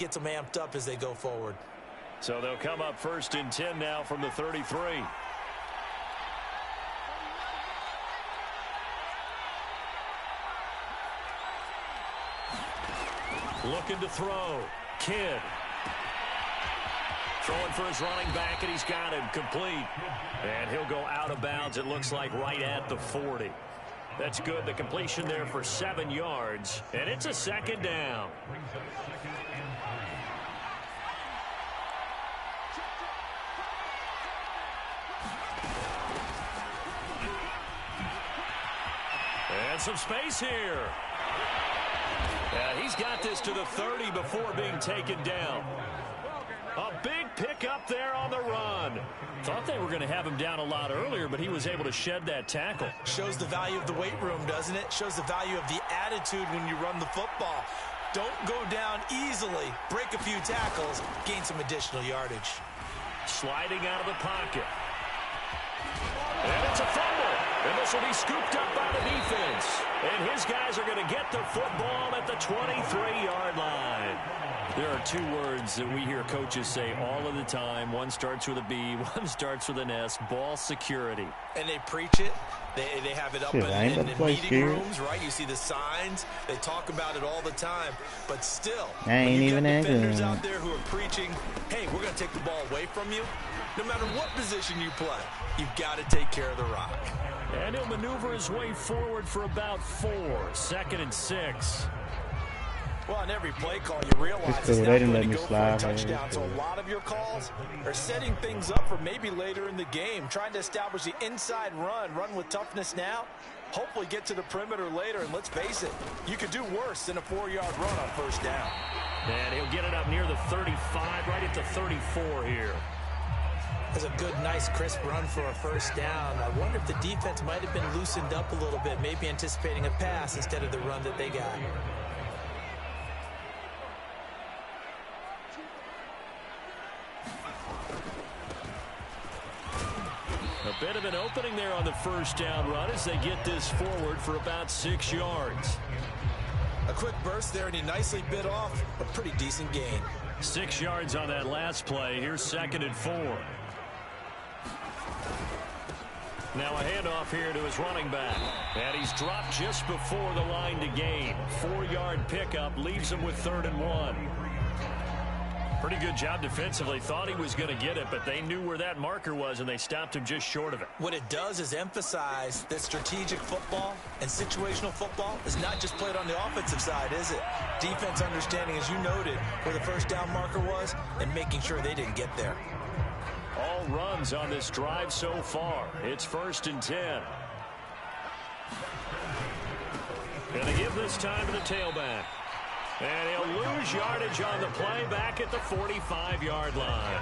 Gets them amped up as they go forward. So they'll come up 1st and 10 now from the 33. Looking to throw. Kidd. Throwing for his running back, and he's got him complete. And he'll go out of bounds, it looks like, right at the 40. That's good. The completion there for 7 yards. And it's a 2nd down. And some space here. He's got this to the 30 before being taken down. A big pickup there on the run. Thought they were going to have him down a lot earlier, but he was able to shed that tackle. Shows the value of the weight room, doesn't it? Shows the value of the attitude when you run the football. Don't go down easily. Break a few tackles. Gain some additional yardage. Sliding out of the pocket. And it's a fumble. And this will be scooped up by the defense. And his guys are going to get the football at the 23-yard line. There are 2 words that we hear coaches say all of the time. One starts with a B, one starts with an S. Ball security. And they preach it. They have it up in meeting rooms, right? You see the signs. They talk about it all the time. But still, when you got defenders out there who are preaching, hey, we're going to take the ball away from you. No matter what position you play, you've got to take care of the rock. And he'll maneuver his way forward for about 4. 2nd and 6. Well, on every play call, you realize it's not going to go for a touchdown. So a lot of your calls are setting things up for maybe later in the game, trying to establish the inside run with toughness now, hopefully get to the perimeter later. And let's face it, you could do worse than a 4-yard run on 1st down. And he'll get it up near the 35, right at the 34 here. That's a good, nice, crisp run for a 1st down. I wonder if the defense might have been loosened up a little bit, maybe anticipating a pass instead of the run that they got. A bit of an opening there on the 1st down run as they get this forward for about 6 yards. A quick burst there, and he nicely bit off a pretty decent gain. 6 yards on that last play. Here's 2nd and 4. Now a handoff here to his running back. And he's dropped just before the line to gain. 4-yard pickup leaves him with 3rd and 1. Pretty good job defensively. Thought he was going to get it, but they knew where that marker was, and they stopped him just short of it. What it does is emphasize that strategic football and situational football is not just played on the offensive side, is it? Defense understanding, as you noted, where the 1st down marker was and making sure they didn't get there. All runs on this drive so far. It's 1st and 10. Going to give this time to the tailback. And he'll lose yardage on the play back at the 45-yard line.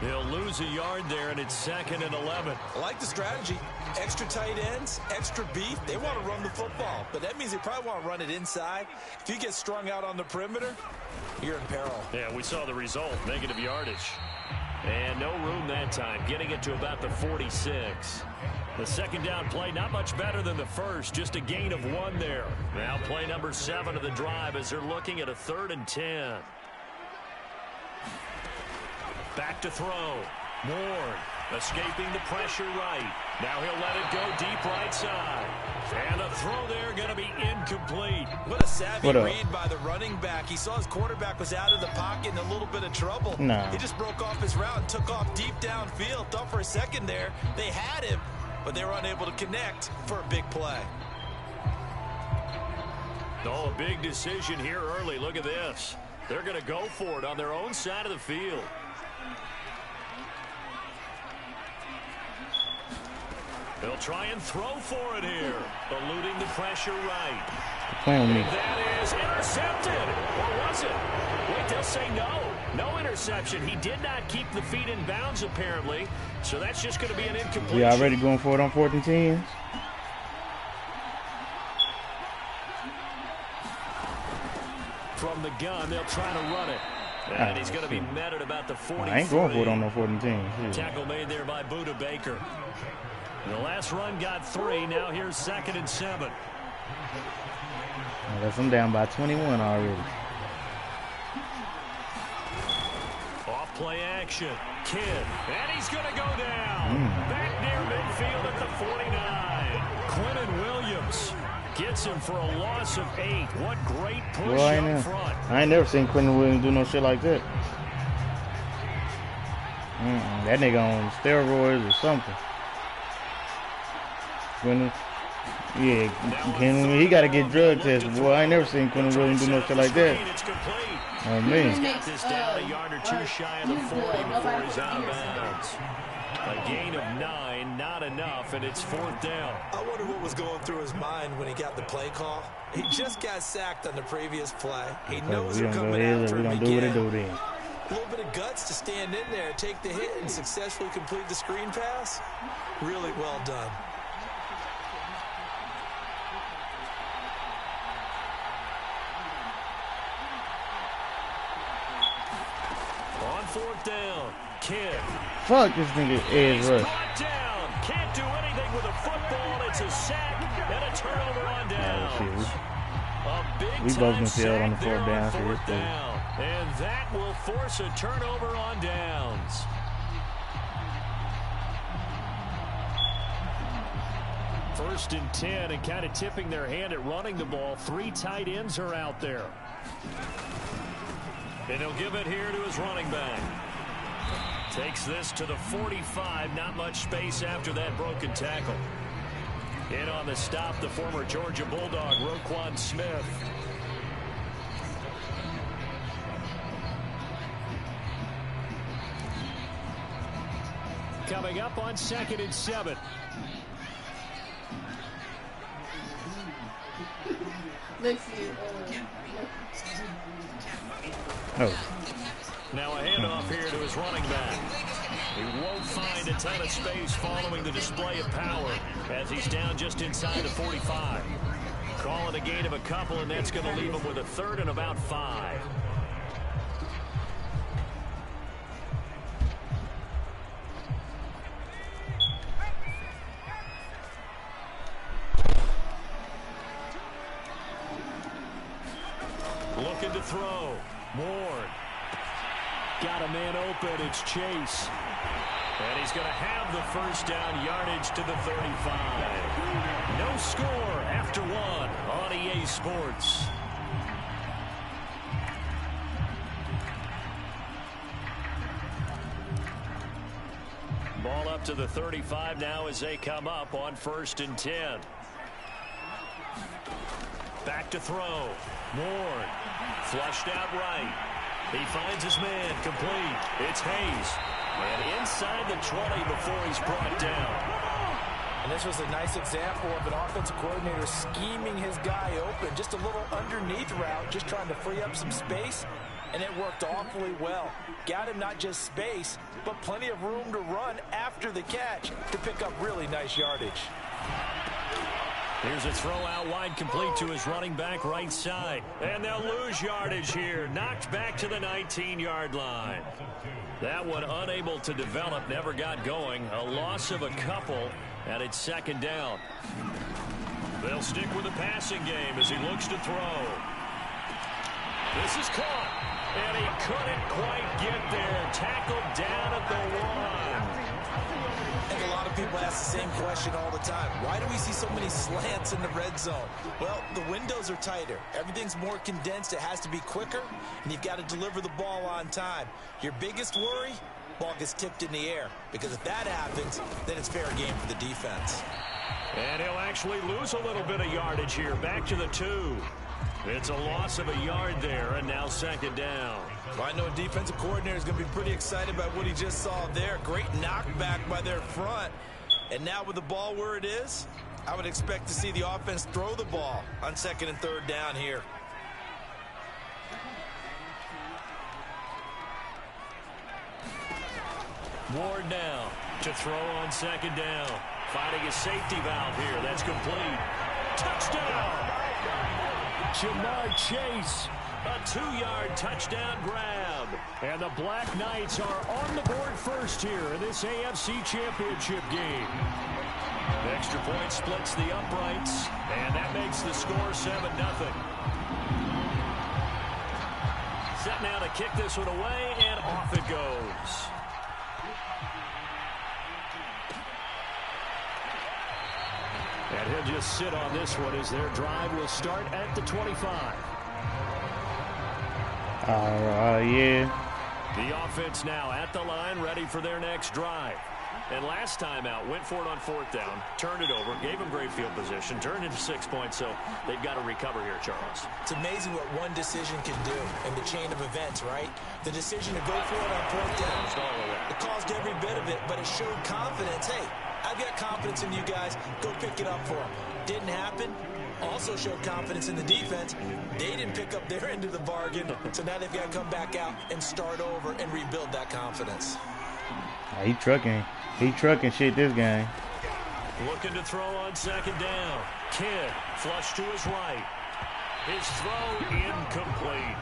He'll lose a yard there, and it's 2nd and 11. I like the strategy. Extra tight ends, extra beef. They want to run the football, but that means they probably want to run it inside. If you get strung out on the perimeter, you're in peril. Yeah, we saw the result, negative yardage. And no room that time, getting it to about the 46. The 2nd down play, not much better than the 1st, just a gain of 1 there. Now play number 7 of the drive as they're looking at a 3rd and 10. Back to throw. Ward escaping the pressure right. Now he'll let it go deep right side. And a throw there going to be incomplete. What a savvy read by the running back. He saw his quarterback was out of the pocket in a little bit of trouble. He just broke off his route and took off deep downfield. Thought for a second there they had him, but they were unable to connect for a big play. Oh, a big decision here early. Look at this. They're going to go for it on their own side of the field. They'll try and throw for it here. Eluding the pressure right. And that is intercepted. Or was it? Wait, they'll say no. No interception. He did not keep the feet in bounds, apparently. So that's just going to be an incompletion. We already going for it on 4th and 10? From the gun, they'll try to run it. And he's going to be met at about the 43. I ain't going for it on no 4th and 10. Tackle made there by Buda Baker. The last run got 3. Now here's 2nd and 7. I guess I'm down by 21 already. play action. Kidd, and he's going to go down. Back near midfield at the 49. Quentin Williams gets him for a loss of 8. What great push up front. I ain't never seen Quentin Williams do no shit like that. That nigga on steroids or something. Quentin, yeah, he got to get drug tested. Boy, I ain't never seen Quentin Williams do no shit like that. Oh, man. He's got this down a yard or two shy of the 40 before he's out of bounds. A gain of 9, not enough, and it's 4th down. I wonder what was going through his mind when he got the play call. He just got sacked on the previous play. He knows they're coming after him again. Do what it do then. A little bit of guts to stand in there, take the hit, and successfully complete the screen pass. Really well done. On 4th down, Kidd. Fuck this nigga edge rush. Down. Can't do anything with a football. It's a sack and a turnover on downs. We both been failed on the 4th down. And that will force a turnover on downs. First and 10, and kind of tipping their hand at running the ball. 3 tight ends are out there. And he'll give it here to his running back. Takes this to the 45. Not much space after that broken tackle. In on the stop, the former Georgia Bulldog, Roquan Smith. Coming up on 2nd and 7. Let's see. Now a handoff here to his running back. He won't find a ton of space following the display of power as he's down just inside the 45. Call it a gain of a couple, and that's going to leave him with a 3rd and about 5. Looking to throw. Ward. Got a man open. It's Chase. And he's going to have the first down, yardage to the 35. No score after 1 on EA Sports. Ball up to the 35 now as they come up on 1st and 10. Back to throw. Ward. Flushed out right. He finds his man. Complete. It's Hayes. And inside the 20 before he's brought down. And this was a nice example of an offensive coordinator scheming his guy open. Just a little underneath route, just trying to free up some space. And it worked awfully well. Got him not just space, but plenty of room to run after the catch to pick up really nice yardage. Here's a throw out wide, complete to his running back right side. And they'll lose yardage here. Knocked back to the 19-yard line. That one unable to develop, never got going. A loss of a couple, and it's 2nd down. They'll stick with the passing game as he looks to throw. This is caught, and he couldn't quite get there. Tackled down at the 1. I think a lot of people ask the same question all the time. Why do we see so many slants in the red zone? Well, the windows are tighter. Everything's more condensed. It has to be quicker, and you've got to deliver the ball on time. Your biggest worry, ball gets tipped in the air, because if that happens, then it's fair game for the defense. And he'll actually lose a little bit of yardage here. Back to the 2. It's a loss of a yard there, and now 2nd down. Well, I know a defensive coordinator is going to be pretty excited about what he just saw there. Great knockback by their front. And now with the ball where it is, I would expect to see the offense throw the ball on 2nd and 3rd down here. Ward now to throw on 2nd down. Finding a safety valve here. That's complete. Touchdown! Jamar Chase. A 2-yard touchdown grab. And the Black Knights are on the board first here in this AFC Championship game. The extra point splits the uprights, and that makes the score 7-0. 2nd set now to kick this one away, and off it goes. And he'll just sit on this one as their drive will start at the 25. Yeah. The offense now at the line, ready for their next drive. And last time out, went for it on 4th down, turned it over, gave them great field position, turned into 6 points, so they've got to recover here, Charles. It's amazing what one decision can do in the chain of events, right? The decision to go for it on 4th down. It caused every bit of it, but it showed confidence. Hey, I've got confidence in you guys. Go pick it up for them. Didn't happen. Also showed confidence in the defense. They didn't pick up their end of the bargain, so now they've got to come back out and start over and rebuild that confidence. He trucking. He trucking shit this game. Looking to throw on 2nd down. Kidd, flush to his right. His throw incomplete.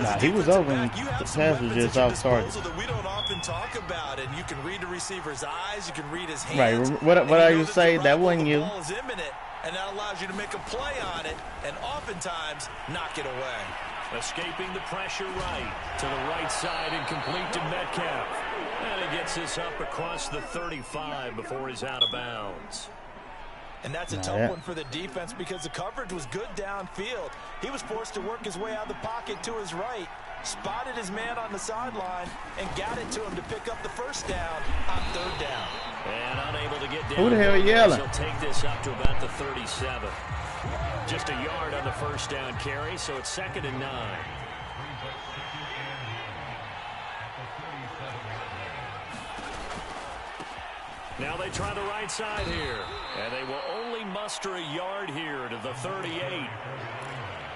Nah, he was open. The pass was just off target. That we don't often talk about, and you can read the receiver's eyes, you can read his hands. Right. What I used to say, that wasn't you. The ball is imminent, and that allows you to make a play on it, and oftentimes knock it away. Escaping the pressure right to the right side and complete to Metcalf. And he gets this up across the 35 before he's out of bounds. And that's a tough one for the defense because the coverage was good downfield. He was forced to work his way out of the pocket to his right, spotted his man on the sideline, and got it to him to pick up the 1st down on 3rd down. And unable to get down. Who the hell yelling? He'll take this up to about the 37. Just a yard on the 1st down carry, so it's 2nd and 9. Now they try the right side here, and they will only muster a yard here to the 38.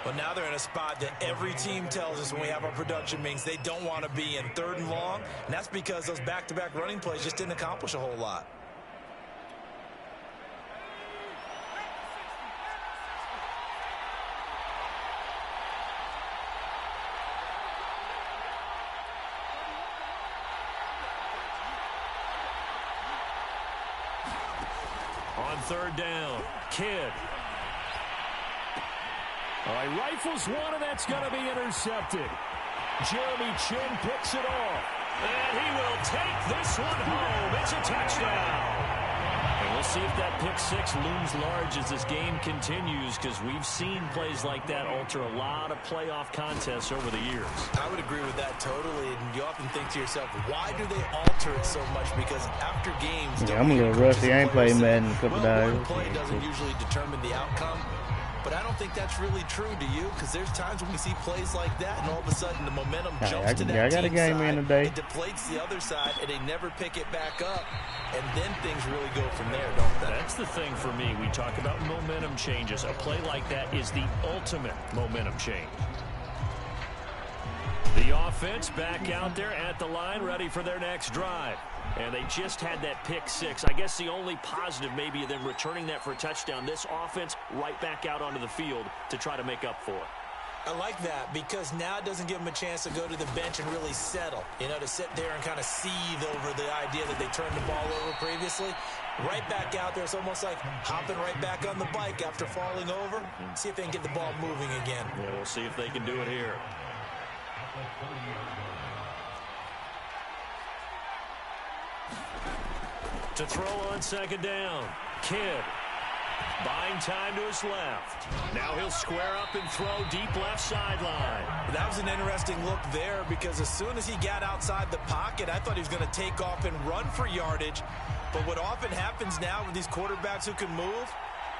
But now they're in a spot that every team tells us when we have our production meetings they don't want to be in, 3rd and long, and that's because those back-to-back running plays just didn't accomplish a whole lot. On 3rd down, Kidd. All right, rifles one, and that's going to be intercepted. Jeremy Chin picks it off, and he will take this one home. It's a touchdown. And we'll see if that pick 6 looms large as this game continues, because we've seen plays like that alter a lot of playoff contests over the years. I would agree with that totally, and you often think to yourself, why do they alter it so much? Because after games, I'm a little rusty. I ain't played Madden in a couple days. One play doesn't usually determine the outcome. But I don't think that's really true to you, because there's times when we see plays like that, and all of a sudden the momentum jumps to that I got a game in today. It deflates the other side, and they never pick it back up, and then things really go from there, don't they? That's the thing for me. We talk about momentum changes. A play like that is the ultimate momentum change. The offense back out there at the line, ready for their next drive. And they just had that pick 6. I guess the only positive maybe of them returning that for a touchdown. This offense right back out onto the field to try to make up for it. I like that because now it doesn't give them a chance to go to the bench and really settle. You know, to sit there and kind of seethe over the idea that they turned the ball over previously. Right back out there. It's almost like hopping right back on the bike after falling over. See if they can get the ball moving again. Yeah, we'll see if they can do it here. To throw on 2nd down, Kidd. Buying time to his left. Now he'll square up and throw deep left sideline. That was an interesting look there because as soon as he got outside the pocket, I thought he was going to take off and run for yardage. But what often happens now with these quarterbacks who can move,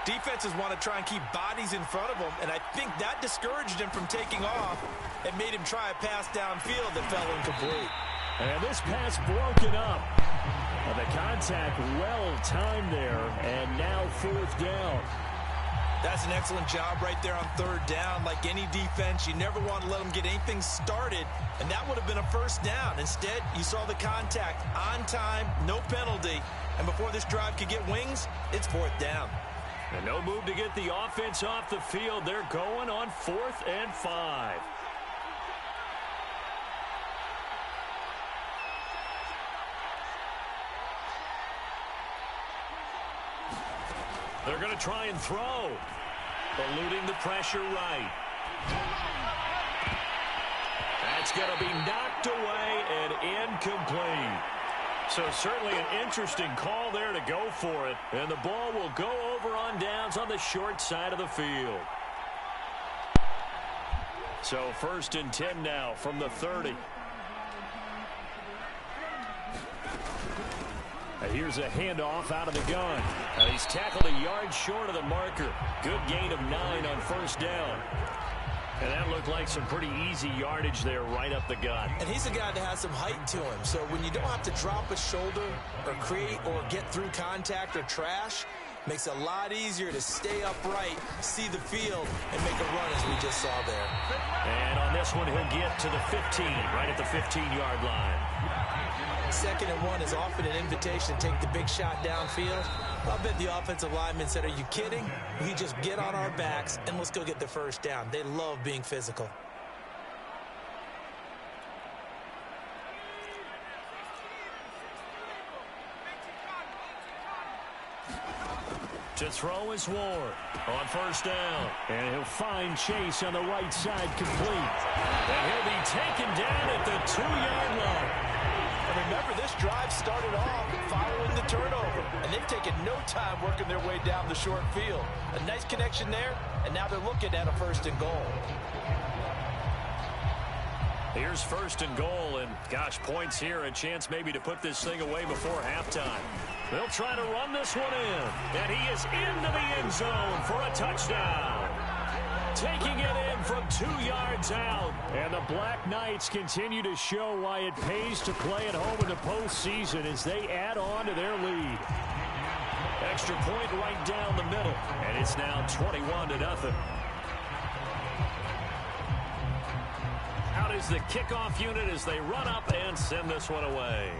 defenses want to try and keep bodies in front of them, and I think that discouraged him from taking off and made him try a pass downfield that fell incomplete. And this pass broken up. The contact well timed there, and now 4th down. That's an excellent job right there on 3rd down. Like any defense, you never want to let them get anything started, and that would have been a 1st down. Instead, you saw the contact on time, no penalty, and before this drive could get wings, it's 4th down. And no move to get the offense off the field. They're going on 4th and 5. They're going to try and throw. Eluding the pressure right. That's going to be knocked away and incomplete. So certainly an interesting call there to go for it. And the ball will go over on downs on the short side of the field. So 1st and 10 now from the 30. Here's a handoff out of the gun. He's tackled a yard short of the marker. Good gain of 9 on 1st down. And that looked like some pretty easy yardage there right up the gut. And he's a guy that has some height to him. So when you don't have to drop a shoulder or create or get through contact or trash, makes it a lot easier to stay upright, see the field, and make a run as we just saw there. And on this one, he'll get to the 15, right at the 15-yard line. 2nd and 1 is often an invitation to take the big shot downfield. I bet the offensive lineman said, are you kidding? We just get on our backs and let's go get the 1st down. They love being physical. To throw is Ward on 1st down. And he'll find Chase on the right side complete. And he'll be taken down at the 2-yard line. And remember, this drive started off following the turnover, and they've taken no time working their way down the short field. A nice connection there, and now they're looking at a 1st and goal. Here's 1st and goal, and gosh, points here, a chance maybe to put this thing away before halftime. They'll try to run this one in, and he is into the end zone for a touchdown. Taking it in from 2 yards out. And the Black Knights continue to show why it pays to play at home in the postseason as they add on to their lead. Extra point right down the middle. And it's now 21-0. Out is the kickoff unit as they run up and send this one away.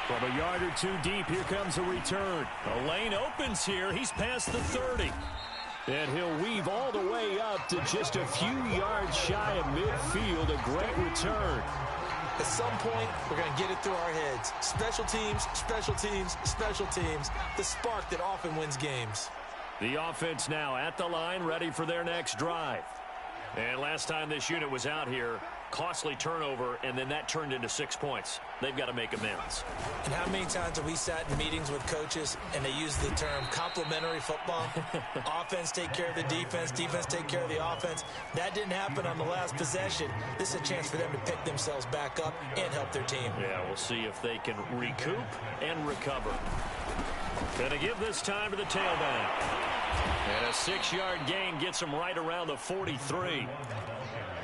From a yard or 2 deep, here comes a return. The lane opens here. He's past the 30. And he'll weave all the way up to just a few yards shy of midfield. A great return. At some point, we're going to get it through our heads. Special teams, special teams, special teams. The spark that often wins games. The offense now at the line, ready for their next drive. And last time this unit was out here, costly turnover, and then that turned into 6 points. They've got to make amends. And how many times have we sat in meetings with coaches and they use the term complementary football? Offense take care of the defense, defense take care of the offense. That didn't happen on the last possession. This is a chance for them to pick themselves back up and help their team. Yeah, we'll see if they can recoup and recover. Gonna give this time to the tailback. And a 6-yard gain gets them right around the 43.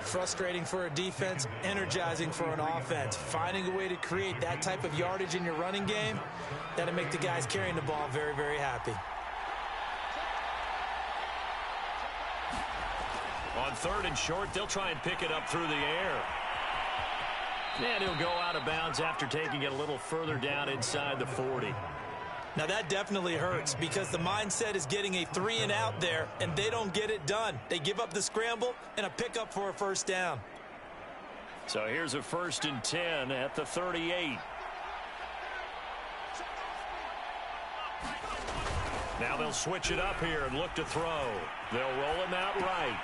Frustrating for a defense, energizing for an offense. Finding a way to create that type of yardage in your running game, that'll make the guys carrying the ball very, very happy. On 3rd and short, they'll try and pick it up through the air. And he'll go out of bounds after taking it a little further down inside the 40. Now that definitely hurts because the mindset is getting a 3 and out there, and they don't get it done. They give up the scramble and a pickup for a 1st down. So here's a 1st and 10 at the 38. Now they'll switch it up here and look to throw. They'll roll him out right.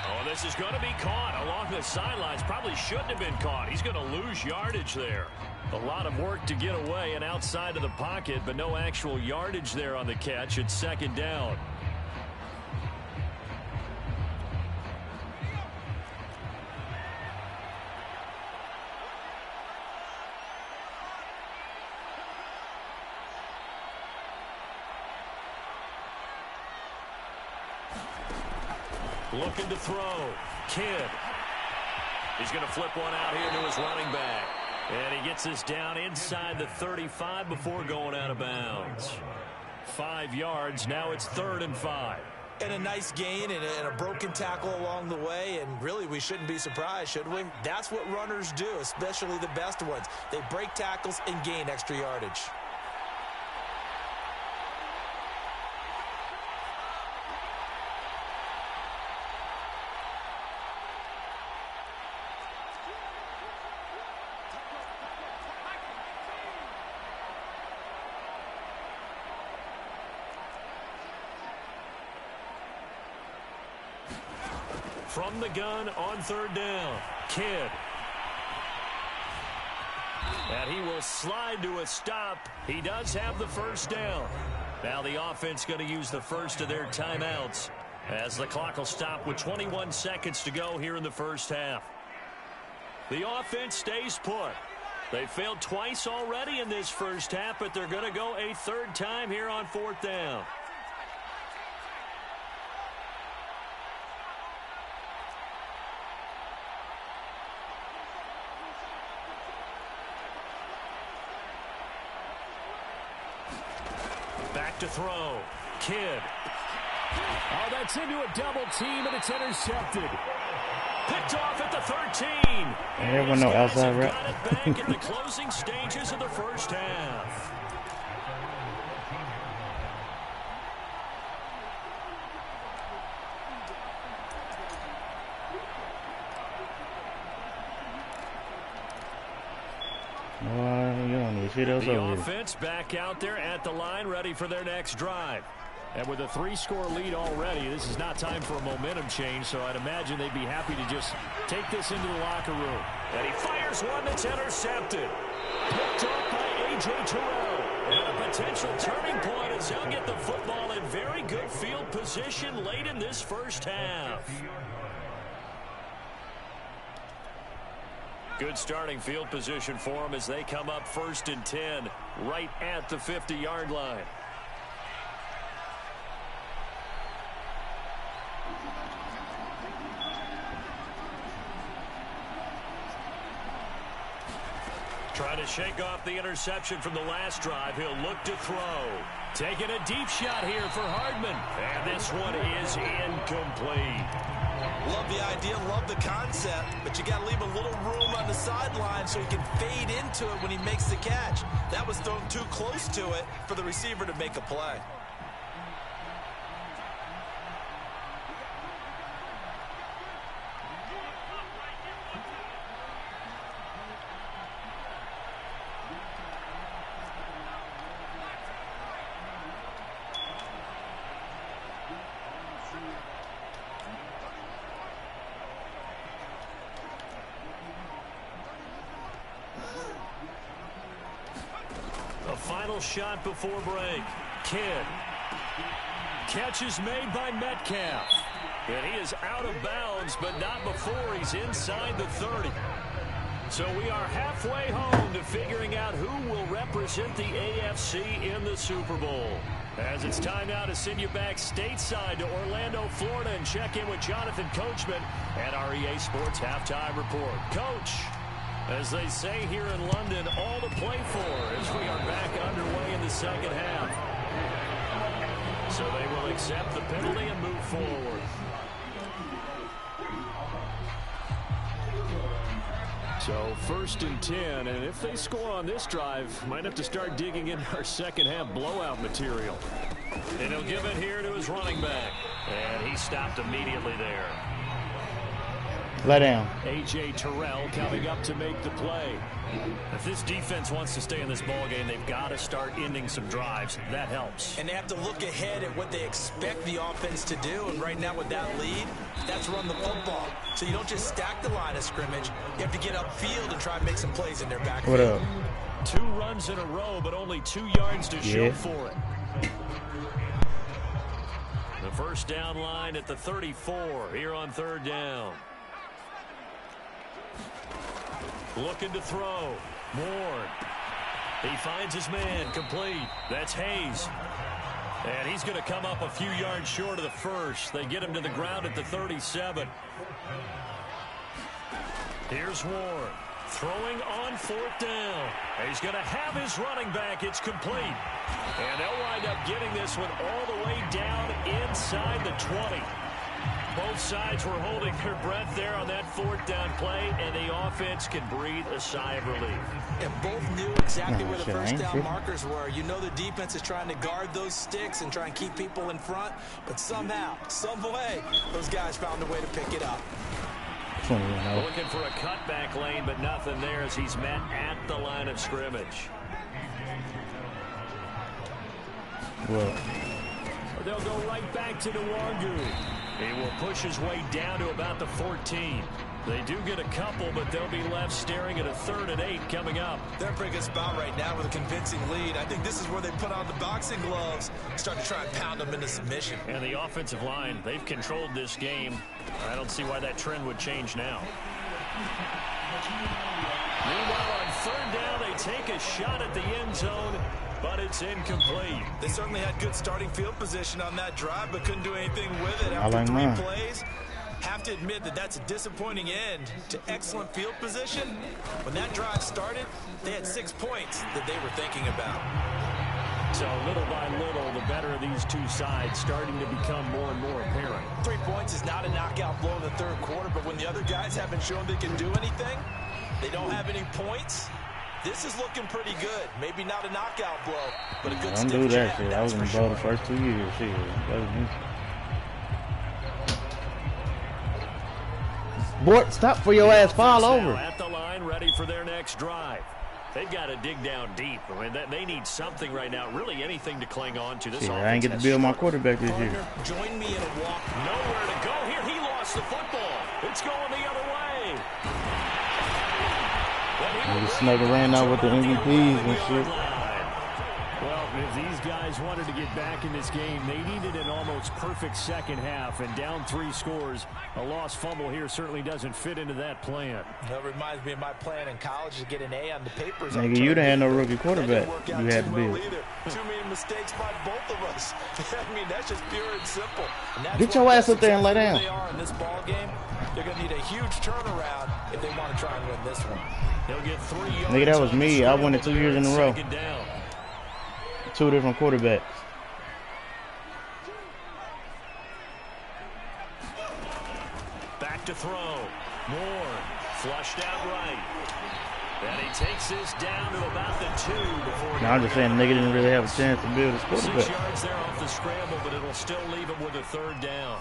Oh, this is going to be caught along the sidelines. Probably shouldn't have been caught. He's going to lose yardage there. A lot of work to get away and outside of the pocket, but no actual yardage there on the catch. It's 2nd down. Looking to throw. Kidd. He's going to flip one out here to his running back. And he gets this down inside the 35 before going out of bounds. 5 yards. Now it's 3rd and 5. And a nice gain and a broken tackle along the way. And really, we shouldn't be surprised, should we? That's what runners do, especially the best ones. They break tackles and gain extra yardage. from the gun on third down. Kidd. And he will slide to a stop. He does have the first down. Now the offense going to use the first of their timeouts as the clock will stop with 21 seconds to go here in the first half. The offense stays put. They failed twice already in this first half, but they're going to go a third time here on fourth down. Back to throw. Kidd. Oh, that's into a double team, and it's intercepted. Picked off at the 13. And everyone know outside rep. Got it back in the closing stages of the first half. You don't need shit else The over offense back out there at the line, ready for their next drive. And with a 3-score lead already, this is not time for a momentum change, so I'd imagine they'd be happy to just take this into the locker room. And he fires one that's intercepted. Picked up by A.J. Terrell. And a potential turning point as he'll get the football in very good field position late in this first half. Good starting field position for them as they come up 1st and 10 right at the 50-yard line. Trying to shake off the interception from the last drive. He'll look to throw. Taking a deep shot here for Hardman. And this one is incomplete. Love the idea, love the concept, but you got to leave a little room on the sideline so he can fade into it when he makes the catch. That was thrown too close to it for the receiver to make a play. Final shot before break. Kidd. Catch is made by Metcalf. And he is out of bounds, but not before he's inside the 30. So we are halfway home to figuring out who will represent the AFC in the Super Bowl. As it's time now to send you back stateside to Orlando, Florida, and check in with Jonathan Coachman at our EA Sports Halftime Report. Coach, as they say here in London, all to play for as we are back underway in the second half. So they will accept the penalty and move forward. So 1st and 10, and if they score on this drive, might have to start digging in our second half blowout material. And he'll give it here to his running back. And he stopped immediately there. Lay down. A.J. Terrell coming up to make the play. If this defense wants to stay in this ballgame, they've got to start ending some drives. That helps. And they have to look ahead at what they expect the offense to do. And right now with that lead, that's run the football. So you don't just stack the line of scrimmage. You have to get upfield and try and make some plays in their backfield. What up? 2 runs in a row, but only 2 yards to show for it. The first down line at the 34 here on 3rd down. Looking to throw. Ward. He finds his man. Complete. That's Hayes. And he's going to come up a few yards short of the first. They get him to the ground at the 37. Here's Ward. Throwing on 4th down. He's going to have his running back. It's complete. And they'll wind up getting this one all the way down inside the 20. Both sides were holding their breath there on that 4th down play, and the offense can breathe a sigh of relief. And both knew exactly where the first down markers were. You know the defense is trying to guard those sticks and try and keep people in front, but somehow, some way, those guys found a way to pick it up. Looking for a cutback lane, but nothing there as he's met at the line of scrimmage. Well, They'll go right back to Nwangu. He will push his way down to about the 14. They do get a couple, but they'll be left staring at a 3rd and 8 coming up. They're in a pretty good spot right now with a convincing lead. I think this is where they put on the boxing gloves, start to try and pound them into submission. And the offensive line, they've controlled this game. I don't see why that trend would change now. Meanwhile, on 3rd down, they take a shot at the end zone, but it's incomplete. They certainly had good starting field position on that drive, but couldn't do anything with it after 3 plays. Have to admit that that's a disappointing end to excellent field position. When that drive started, they had 6 points that they were thinking about. So little by little, the better of these two sides starting to become more and more apparent. 3 points is not a knockout blow in the 3rd quarter, but when the other guys haven't shown they can do anything, they don't have any points. This is looking pretty good. Maybe not a knockout blow, but a good don't do that shit. I was in the ball the first 2 years. Shit. Boy, stop for your ass, fall over. At the line, ready for their next drive. They've got to dig down deep. I mean, they need something right now, really anything to cling on to. This I ain't get to build my quarterback this year. Join me in a walk. Nowhere to go here. He lost the football. It's going the other way. He just snuck around out with the MVPs and shit. Well, if these guys wanted to get back in this game, they needed an almost perfect second half, and down 3 scores. A lost fumble here certainly doesn't fit into that plan. That reminds me of my plan in college to get an A on the papers. Nigga, you done had no rookie quarterback. You had to build. Too many mistakes by both of us. I mean, that's just pure and simple. And get your ass up there and lay down. They are in this ball game. They're going to need a huge turnaround if they want to try and win this one. He'll get 3 yards. Nigga, that was me. I won it 2 years in a row. 2 different quarterbacks. Back to throw. Moore flushed out right. And he takes this down to about the 2 before. Now I'm just saying, nigga didn't really have a chance to build his quarterback. 6 yards there off the scramble, but it'll still leave him with a 3rd down.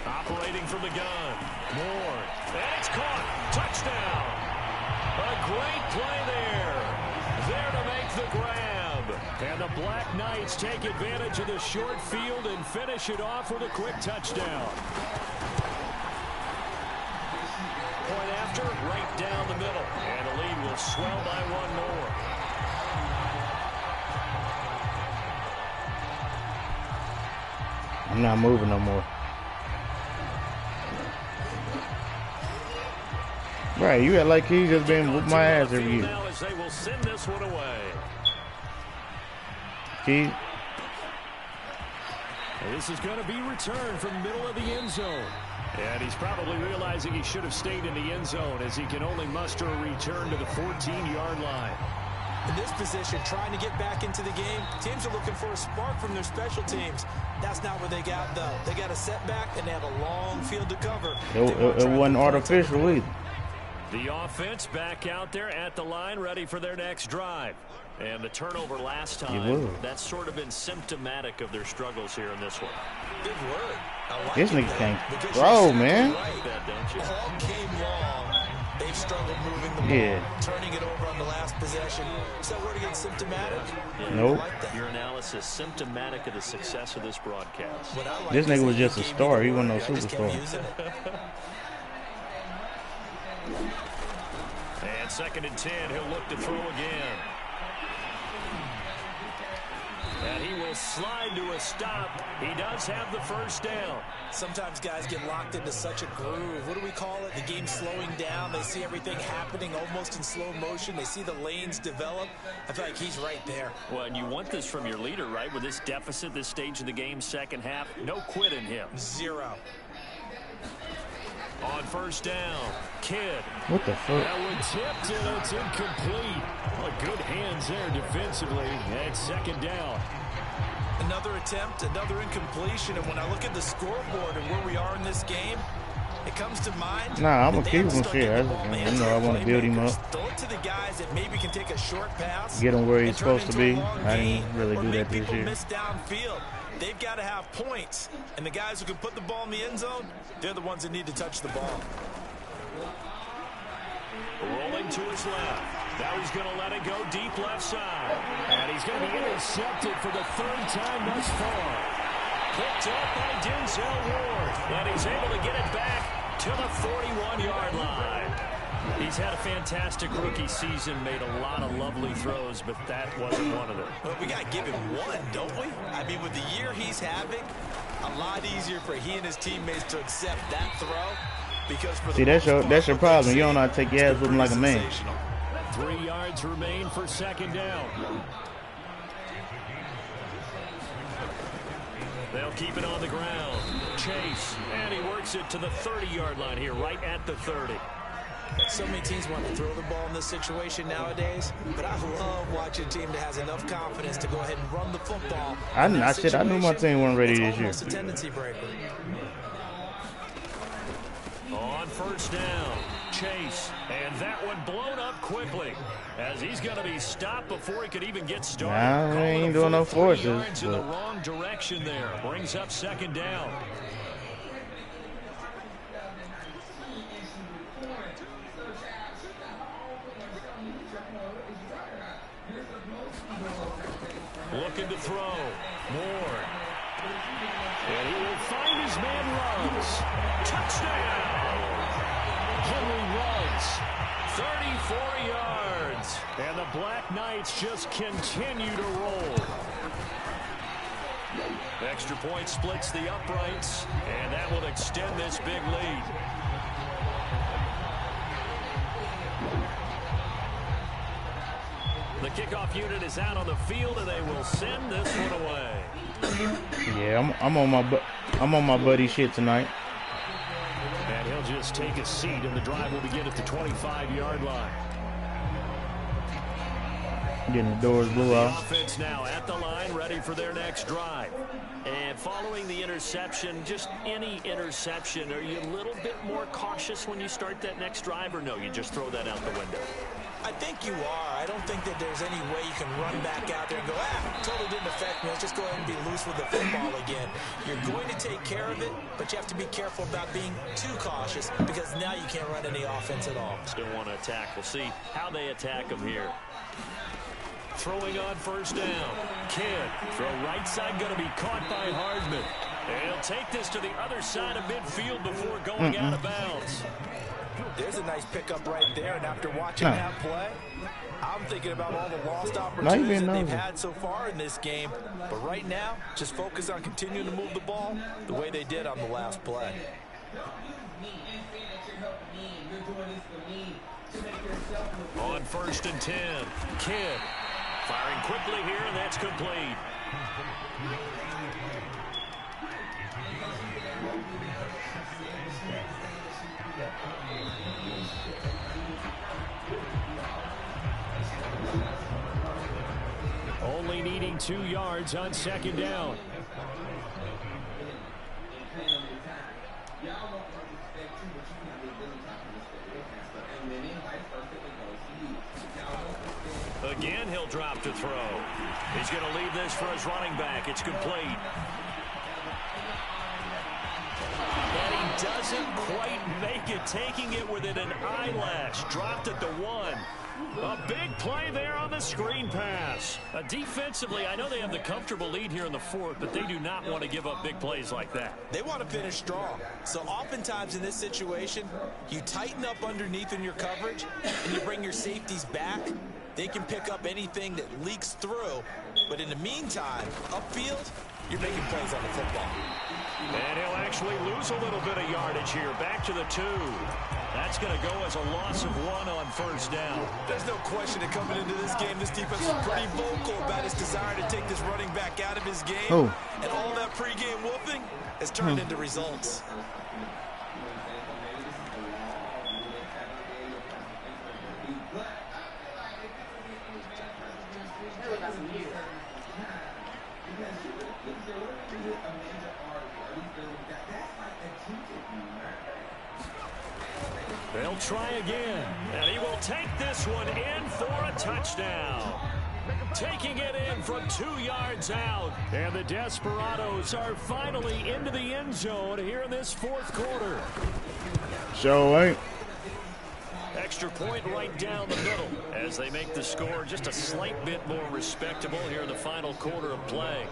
Operating from the gun. Moore. And it's caught. Touchdown. A great play there. There to make the grab. And the Black Knights take advantage of the short field and finish it off with a quick touchdown. Point after, right down the middle. And the lead will swell by 1 more. I'm not moving no more. Right, you act like he's just been whooping my ass every year. Now as they will send this one away. Key. This is going to be returned from the middle of the end zone. And he's probably realizing he should have stayed in the end zone as he can only muster a return to the 14-yard line. In this position, trying to get back into the game, teams are looking for a spark from their special teams. That's not what they got, though. They got a setback, and they have a long field to cover. It wasn't artificial either. The offense back out there at the line, ready for their next drive. And the turnover last time, that's sort of been symptomatic of their struggles here in this one. Good word. I like this nigga can't throw, man. Right. All game long, they've struggled moving the ball, turning it over on the last possession. Is that word again symptomatic? Yeah, nope. Like your analysis symptomatic of the success of this broadcast. Like this nigga was just a star. He wasn't no superstar. And 2nd and 10, he'll look to throw again. And he will slide to a stop. He does have the 1st down. Sometimes guys get locked into such a groove. What do we call it? The game's slowing down. They see everything happening almost in slow motion. They see the lanes develop. I feel like he's right there. Well, and you want this from your leader, right? With this deficit, this stage of the game, second half, no quit in him. 0. On 1st down, Kidd. What the fuck? That one tipped and it's incomplete. Well, good hands there defensively. And 2nd down. Another attempt, another incompletion. And when I look at the scoreboard and where we are in this game, it comes to mind. Nah, I'm going to keep him shit. I want to build him up. Throw it to the guys that maybe can take a short pass. Get him where he's supposed to be. I didn't really do that this year. Miss downfield. They've got to have points. And the guys who can put the ball in the end zone, they're the ones that need to touch the ball. Rolling to his left. Now he's going to let it go deep left side. And he's going to be intercepted for the third time thus far. Picked up by Denzel Ward. And he's able to get it back to the 41-yard line. He's had a fantastic rookie season, made a lot of lovely throws, but that wasn't one of them. Well, we got to give him one, don't we? I mean, with the year he's having, a lot easier for he and his teammates to accept that throw. Because for see, that's your problem. You don't know how to take your ass with him like a man. 3 yards remain for second down. They'll keep it on the ground. Chase, and he works it to the 30-yard line here, right at the 30. So many teams want to throw the ball in this situation nowadays, but I love watching a team that has enough confidence to go ahead and run the football. I knew my team wasn't ready this year. It's almost a tendency breaker. On first down, Chase, and that one blown up quickly as he's going to be stopped before he could even get started. Nah, I ain't doing no forces. In the wrong direction there. Brings up second down. Looking to throw. Moore. And he will find his man Ruggs. Touchdown! Henry Ruggs. 34 yards. And the Black Knights just continue to roll. Extra point splits the uprights, and that will extend this big lead. The kickoff unit is out on the field, and they will send this one away. Yeah, I'm on my buddy shit tonight. And he'll just take a seat, and the drive will begin at the 25-yard line. Getting the doors blew off. Offense now at the line, ready for their next drive. And following the interception, just any interception, are you a little bit more cautious when you start that next drive, or no, you just throw that out the window? I think you are. I don't think that there's any way you can run back out there and go, totally didn't affect me. Let's just go ahead and be loose with the football again. You're going to take care of it, but you have to be careful about being too cautious because now you can't run any offense at all. Still want to attack. We'll see how they attack them here. Throwing on first down. Kidd. Throw right side, going to be caught by Hardman. And he'll take this to the other side of midfield before going out of bounds. There's a nice pickup right there, and after watching that play, I'm thinking about all the lost opportunities that they've had so far in this game. But right now, just focus on continuing to move the ball the way they did on the last play. On first and 10, Kidd firing quickly here, and that's complete. Only needing 2 yards on second down. Again, he'll drop to throw. He's going to leave this for his running back. It's complete. And he doesn't quite make it, taking it within an eyelash. Dropped at the 1. A big play there on the screen pass. Defensively, I know they have the comfortable lead here in the fourth, but they do not want to give up big plays like that. They want to finish strong. So oftentimes in this situation, you tighten up underneath in your coverage, and you bring your safeties back. They can pick up anything that leaks through. But in the meantime, upfield, you're making plays on the football. And he'll actually lose a little bit of yardage here. Back to the 2. That's going to go as a loss of 1 on first down. There's no question that coming into this game, this defense was pretty vocal about its desire to take this running back out of his game. And all that pregame whooping has turned into results. They'll try again, and he will take this one in for a touchdown. Taking it in from 2 yards out. And the Desperados are finally into the end zone here in this fourth quarter. So, Extra point right down the middle as they make the score just a slight bit more respectable here in the final quarter of play.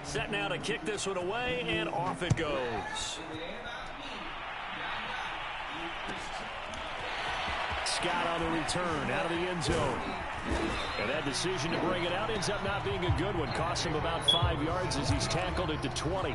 Set now to kick this one away, and off it goes. Scott on the return out of the end zone. And that decision to bring it out ends up not being a good one. Costs him about 5 yards as he's tackled it to 20.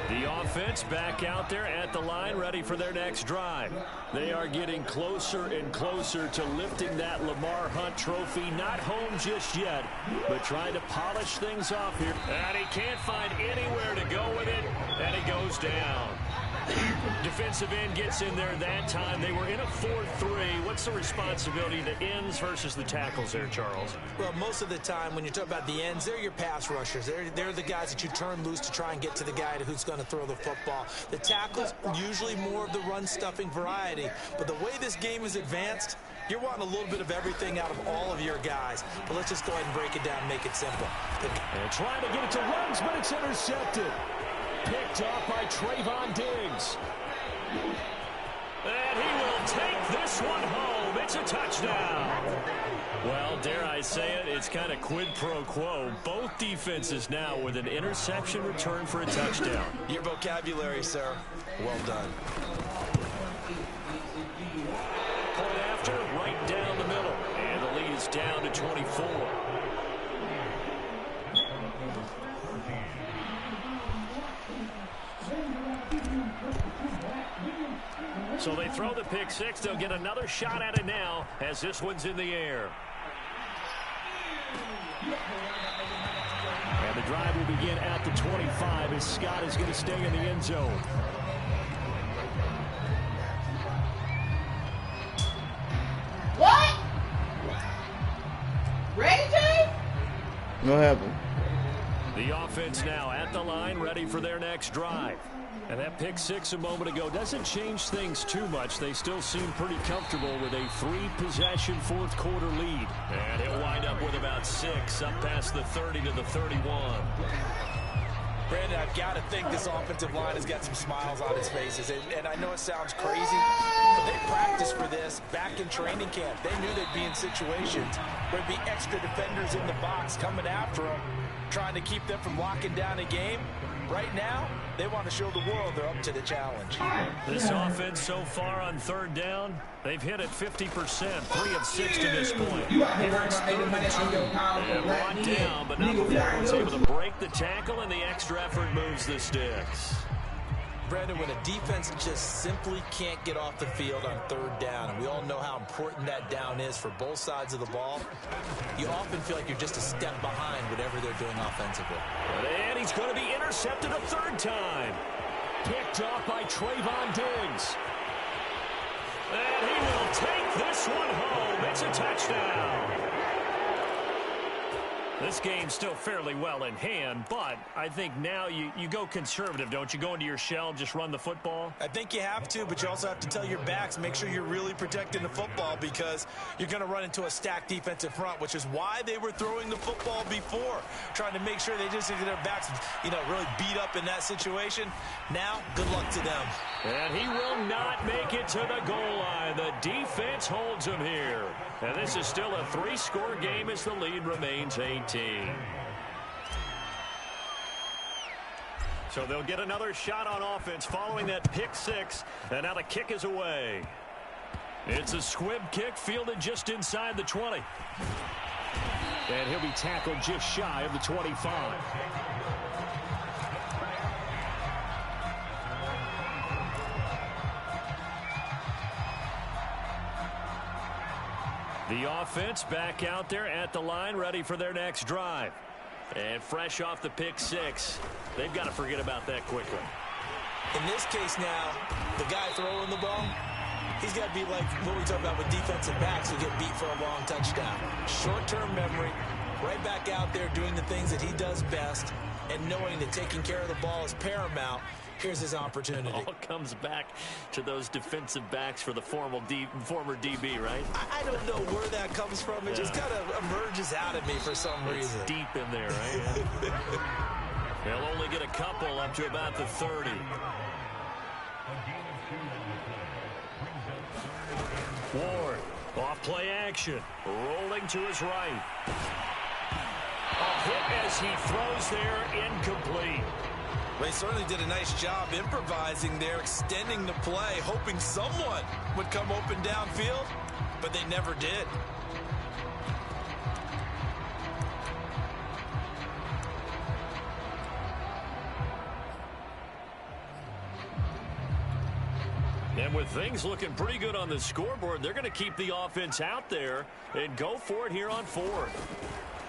The offense back out there at the line, ready for their next drive. They are getting closer and closer to lifting that Lamar Hunt trophy. Not home just yet, but trying to polish things off here. And he can't find anywhere to go with it, and it goes down. Defensive end gets in there that time. They were in a 4-3. What's the responsibility, the ends versus the tackles there, Charles? Well, most of the time when you talk about the ends, they're your pass rushers. They're the guys that you turn loose to try and get to the guy who's going to throw the football. The tackles, usually more of the run-stuffing variety. But the way this game is advanced, you're wanting a little bit of everything out of all of your guys. But let's just go ahead and break it down and make it simple. And trying to get it to Ruggs, but it's intercepted. Picked off by Trayvon Diggs. And he will take this one home. It's a touchdown. Well, dare I say it, it's kind of quid pro quo. Both defenses now with an interception return for a touchdown. Your vocabulary, sir. Well done. Point after, right down the middle. And the lead is down to 24. So they throw the pick six. They'll get another shot at it now as this one's in the air. And the drive will begin at the 25 as Scott is going to stay in the end zone. What? Ray J? No happened. The offense now at the line, ready for their next drive. And that pick six a moment ago doesn't change things too much. They still seem pretty comfortable with a 3-possession fourth quarter lead. And he'll wind up with about 6 up past the 30 to the 31. Brandon, I've got to think this offensive line has got some smiles on its faces. And I know it sounds crazy, but they practiced for this back in training camp. They knew they'd be in situations where there'd be extra defenders in the box coming after them, trying to keep them from locking down a game. Right now, they want to show the world they're up to the challenge. This offense so far on third down, they've hit it 50%, 3 of 6 to this point. Here it's 3rd and 2. And brought down, but not before it's able to break the tackle, and the extra effort moves the sticks. Brandon, when a defense just simply can't get off the field on third down, and we all know how important that down is for both sides of the ball, you often feel like you're just a step behind whatever they're doing offensively. And he's going to be intercepted a 3rd time. Picked off by Trayvon Diggs. And he will take this one home. It's a touchdown. This game's still fairly well in hand, but I think now you go conservative, don't you? Go into your shell, just run the football? I think you have to, but you also have to tell your backs, make sure you're really protecting the football because you're going to run into a stacked defensive front, which is why they were throwing the football before, trying to make sure they just get their backs, really beat up in that situation. Now, good luck to them. And he will not make it to the goal line. The defense holds him here. And this is still a 3-score game as the lead remains 18. So they'll get another shot on offense following that pick six. And now the kick is away. It's a squib kick fielded just inside the 20. And he'll be tackled just shy of the 25. The offense back out there at the line, ready for their next drive. And fresh off the pick six, they've got to forget about that quickly. In this case now, the guy throwing the ball, he's got to be like what we talk about with defensive backs who get beat for a long touchdown. Short-term memory, right back out there doing the things that he does best, and knowing that taking care of the ball is paramount. Here's his opportunity. It all comes back to those defensive backs for the former DB, right? I don't know where that comes from. It just kind of emerges out of me for some reason. It's deep in there, right? They'll only get a couple up to about the 30. Ward, off play action, rolling to his right. A hit as he throws there, incomplete. They certainly did a nice job improvising there, extending the play, hoping someone would come open downfield, but they never did. And with things looking pretty good on the scoreboard, they're going to keep the offense out there and go for it here on 4th.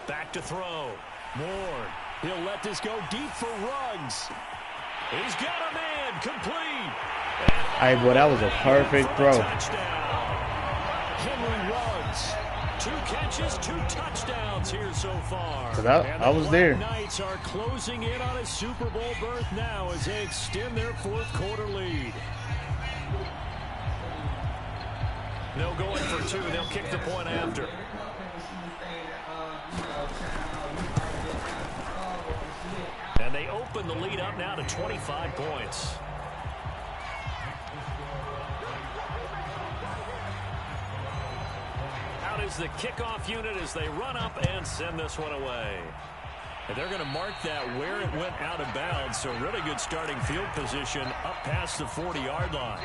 Back to throw. Ward. He'll let this go deep for Ruggs. He's got a man, complete. Hey, boy, that was a perfect throw. Touchdown. Henry Ruggs. 2 catches, 2 touchdowns here so far. I was there. The Knights are closing in on a Super Bowl berth now as they extend their 4th quarter lead. No going for 2. They'll kick the point after. And they open the lead up now to 25 points. Out is the kickoff unit as they run up and send this one away. And they're going to mark that where it went out of bounds. So really good starting field position up past the 40-yard line.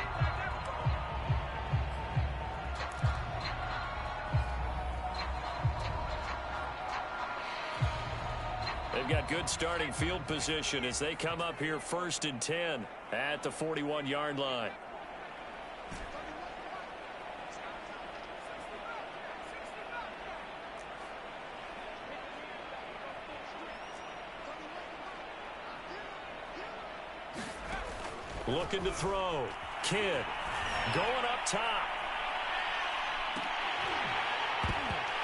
They've got good starting field position as they come up here 1st and 10 at the 41-yard line. Looking to throw. Kidd going up top.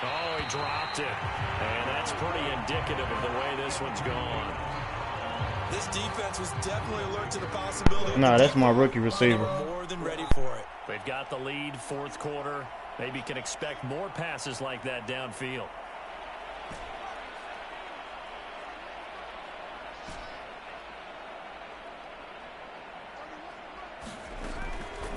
Oh, he dropped it. And that's pretty indicative of the way this one's gone. This defense was definitely alert to the possibility. No, that's my rookie receiver. More than ready for it. They've got the lead, 4th quarter. Maybe can expect more passes like that downfield.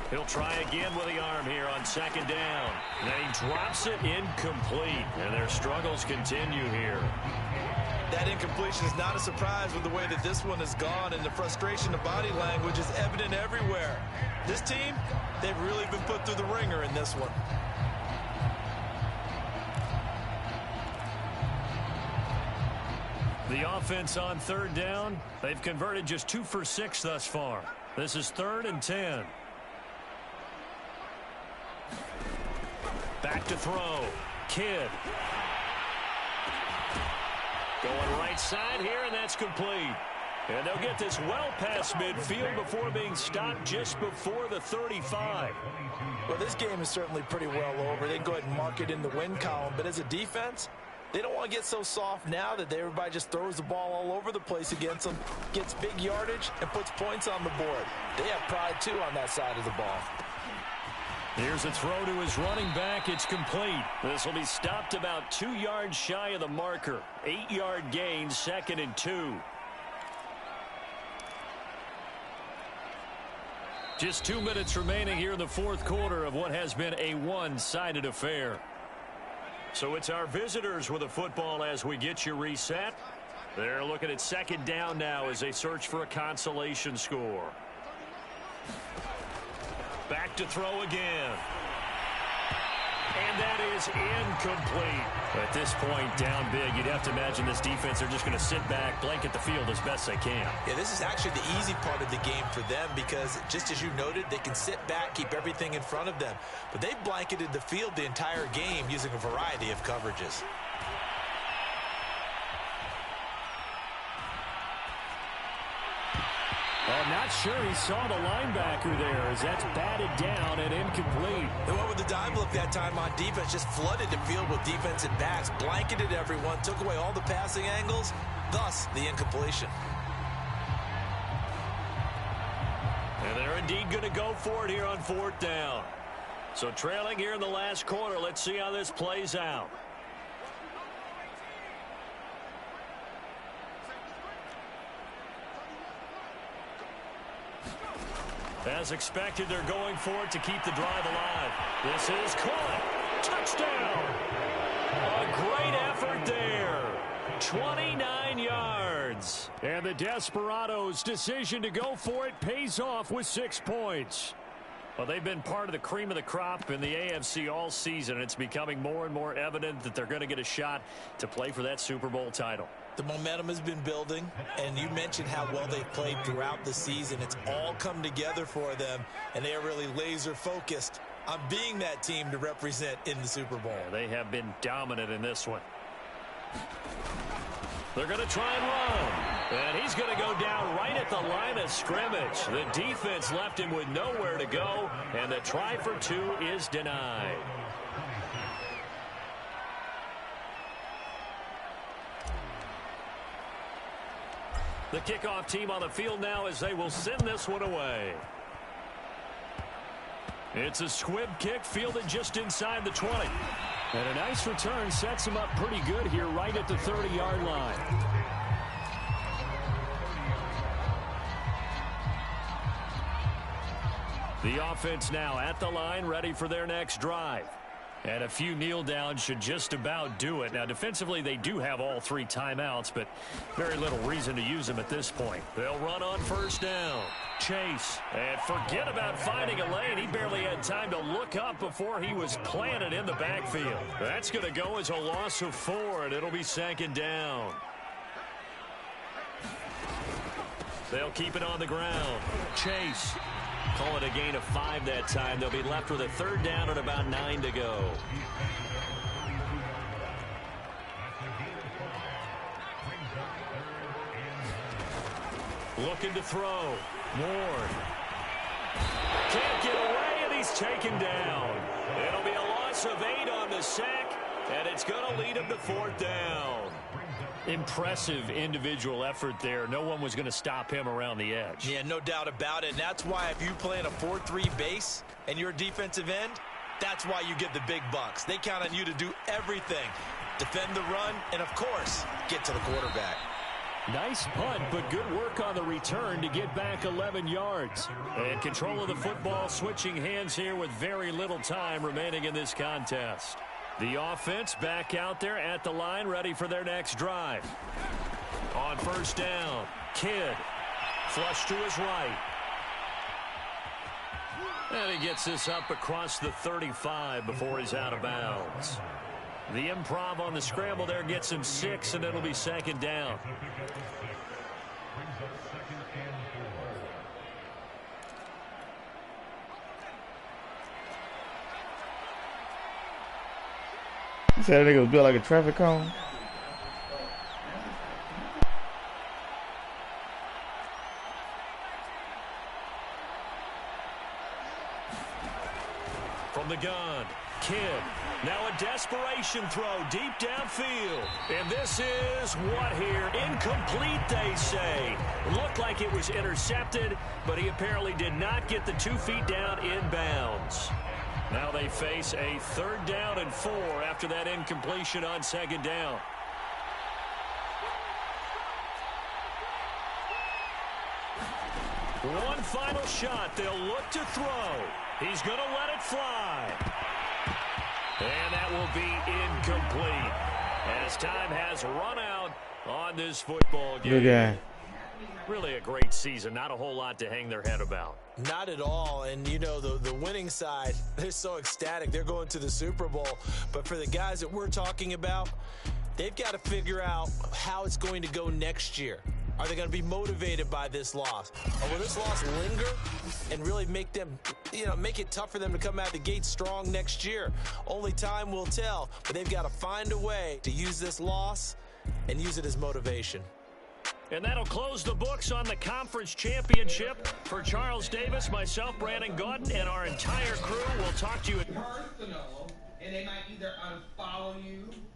He'll try again with the arm here on 2nd down. Then he drops it incomplete. And their struggles continue here. That incompletion is not a surprise with the way that this one has gone, and the frustration of body language is evident everywhere. This team, they've really been put through the ringer in this one. The offense on 3rd down, they've converted just 2 for 6 thus far. This is 3rd and 10. Back to throw. Kidd. Going right side here, and that's complete. And they'll get this well past midfield before being stopped just before the 35. Well, this game is certainly pretty well over. They can go ahead and mark it in the win column. But as a defense, they don't want to get so soft now that everybody just throws the ball all over the place against them, gets big yardage, and puts points on the board. They have pride, too, on that side of the ball. Here's a throw to his running back. It's complete. This will be stopped about 2 yards shy of the marker. 8-yard gain, 2nd and 2. Just 2 minutes remaining here in the 4th quarter of what has been a one-sided affair. So it's our visitors with the football as we get you reset. They're looking at 2nd down now as they search for a consolation score. Back to throw again. And that is incomplete. At this point, down big, you'd have to imagine this defense are just going to sit back, blanket the field as best they can. Yeah, this is actually the easy part of the game for them because, just as you noted, they can sit back, keep everything in front of them. But they've blanketed the field the entire game using a variety of coverages. I'm not sure he saw the linebacker there as that's batted down and incomplete. They went with the dive look that time on defense, just flooded the field with defensive backs, blanketed everyone, took away all the passing angles, thus the incompletion. And they're indeed going to go for it here on 4th down. So trailing here in the last quarter. Let's see how this plays out. As expected, they're going for it to keep the drive alive. This is caught. Touchdown. A great effort there. 29 yards. And the Desperados' decision to go for it pays off with 6 points. Well, they've been part of the cream of the crop in the AFC all season. It's becoming more and more evident that they're going to get a shot to play for that Super Bowl title. The momentum has been building, and you mentioned how well they've played throughout the season. It's all come together for them, and they are really laser-focused on being that team to represent in the Super Bowl. Yeah, they have been dominant in this one. They're going to try and run. And he's going to go down right at the line of scrimmage. The defense left him with nowhere to go, and the try for 2 is denied. The kickoff team on the field now as they will send this one away. It's a squib kick fielded just inside the 20. And a nice return sets him up pretty good here right at the 30-yard line. The offense now at the line, ready for their next drive. And a few kneel downs should just about do it. Now, defensively, they do have all 3 timeouts, but very little reason to use them at this point. They'll run on 1st down. Chase. And forget about finding a lane. He barely had time to look up before he was planted in the backfield. That's going to go as a loss of 4, and it'll be 2nd down. They'll keep it on the ground. Chase. Call it a gain of 5 that time. They'll be left with a 3rd down and about 9 to go. Looking to throw. Ward. Can't get away, and he's taken down. It'll be a loss of 8 on the sack, and it's going to lead him to 4th down. Impressive individual effort there. No one was going to stop him around the edge. Yeah, no doubt about it. And that's why if you play in a 4-3 base and you're a defensive end, that's why you get the big bucks. They count on you to do everything. Defend the run and, of course, get to the quarterback. Nice punt, but good work on the return to get back 11 yards. And control of the football switching hands here with very little time remaining in this contest. The offense back out there at the line, ready for their next drive. On 1st down, Kidd. Flush to his right. And he gets this up across the 35 before he's out of bounds. The improv on the scramble there gets him 6, and it'll be 2nd down. You said that nigga was built like a traffic cone? From the gun, Kidd. Now a desperation throw deep downfield. And this is what here? Incomplete, they say. Looked like it was intercepted, but he apparently did not get the 2 feet down inbounds. Now they face a 3rd down and 4 after that incompletion on 2nd down. One final shot. They'll look to throw. He's going to let it fly. And that will be incomplete as time has run out on this football game. Good guy. Really a great season. Not a whole lot to hang their head about. Not at all. And, you know, the winning side, they're so ecstatic. They're going to the Super Bowl. But for the guys that we're talking about, they've got to figure out how it's going to go next year. Are they going to be motivated by this loss? Or will this loss linger and really make them, make it tough for them to come out the gate strong next year? Only time will tell. But they've got to find a way to use this loss and use it as motivation. And that'll close the books on the conference championship. For Charles Davis, myself, Brandon Gordon, and our entire crew, we'll talk to you. Personal, and they might either unfollow you